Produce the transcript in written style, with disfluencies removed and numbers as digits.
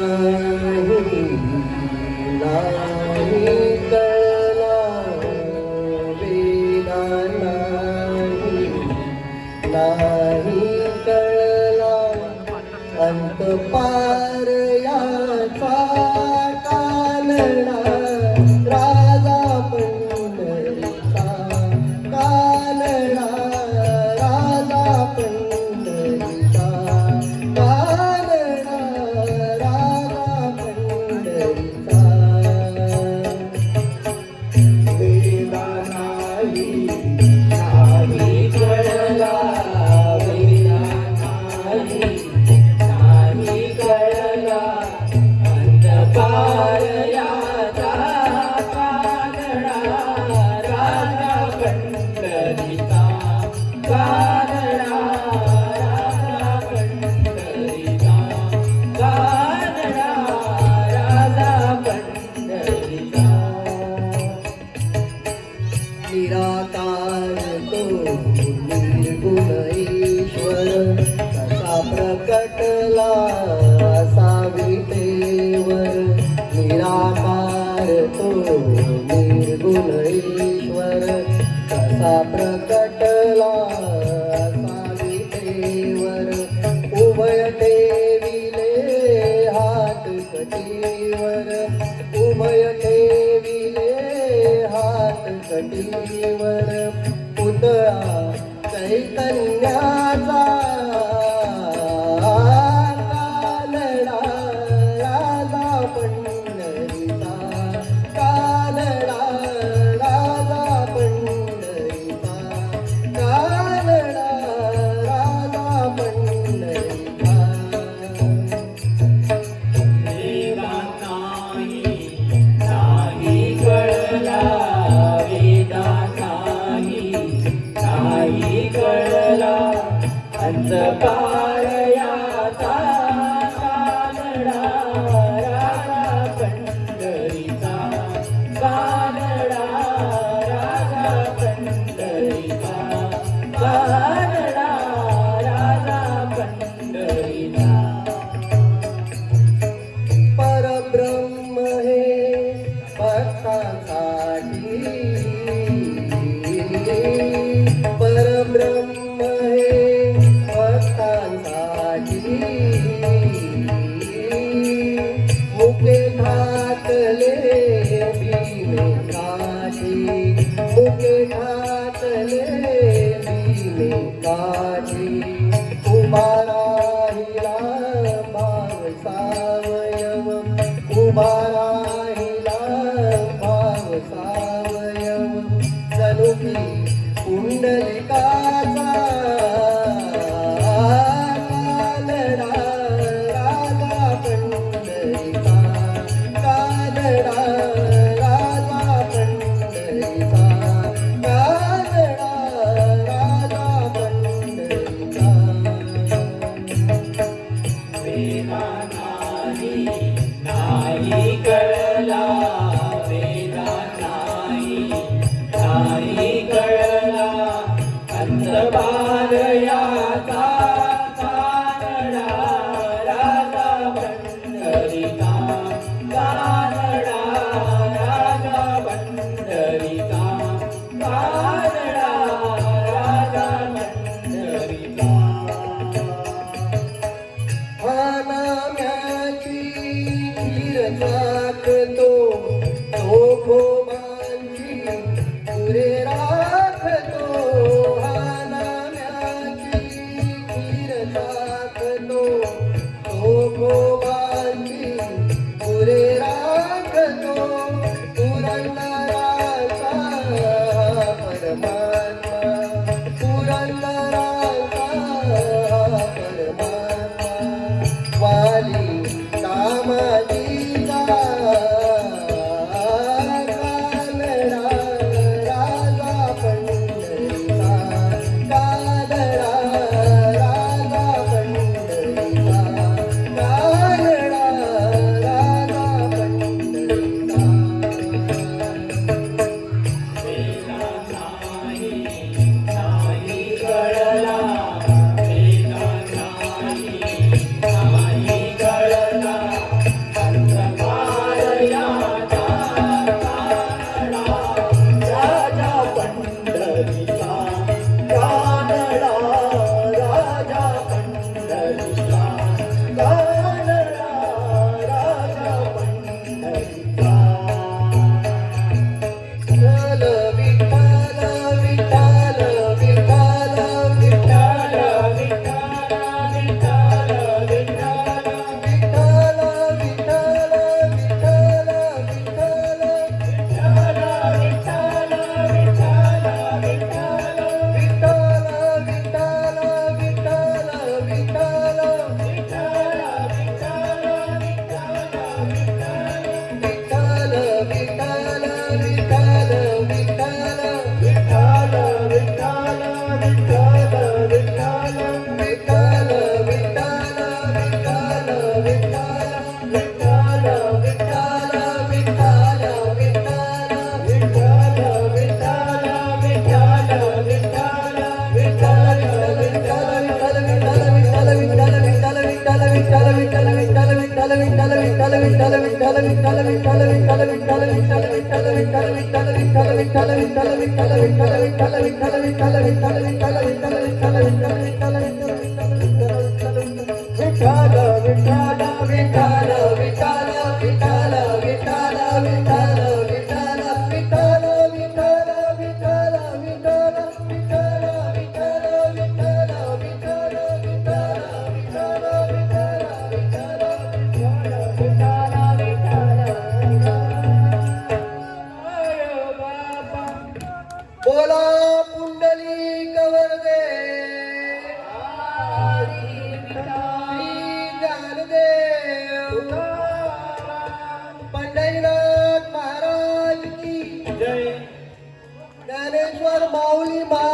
नाही नाही कळला वेदा नाही नाही कळला अंत पार याचा कालडा राजा पंढरीचा कालडा राजा पंढरीचा कालडा राजा पंढरीचा वेदा नाही नाही कळला वेदा नाही नाही कळला अंधकार याचा कालडा राजा पंढरीचा कालडा राजा पंढरीचा कालडा राजा पंढरीचा निराकार तो निर्गुण ईश्वर कसा प्रकटला असा विटेवर निराकार तो निर्गुण ईश्वर कसा प्रकटला असा विटेवर उभय ठेविले हात कटीवर उभय ठेविले हात कटीवर पुतळा चैतन्याचा कालडा राजा पंढरीचा कालडा राजा पंढरीचा कालडा राजा पंढरीचा वेदा नाही नाही कळला वेदा नाही नाही कळला अंधकार याचा कालडा राजा पंढरीचा कालडा राजा पंढरीचा कालडा राजा पंढरीचा परब्रह्म हे भक्तांसाठी परब्रह्म हे भक्तांसाठी मुके घातले भीमे काठी मुके घातले भीमे काठी उभा राहिला भाव सावयव उभा राहिला भाव सावयव जणू की पुंडलिकाचा कालडा राजा पंढरीचा कालडा राजा पंढरीचा कालडा राजा पंढरीचा वेदा नाही नाही कळला वेदा नाही नाही कळला अंधकार याचा कालडा राजा पंढरीचा कालडा राजा पंढरीचा कालडा राजा पंढरीचा नाम्याची खीर चाकतो तो गोमांची पुरे राखतो नाम्याची खीर चाकतो तो गोमांची पुरे राखतो पुरंदराचा परमात्मा पुरंदराचा परमात्मा वाली कामाची बोला पुंडलिक वरदे श्री ज्ञानदेव पंढरीनाथ महाराज की जय ज्ञानेश्वर माऊली महाराज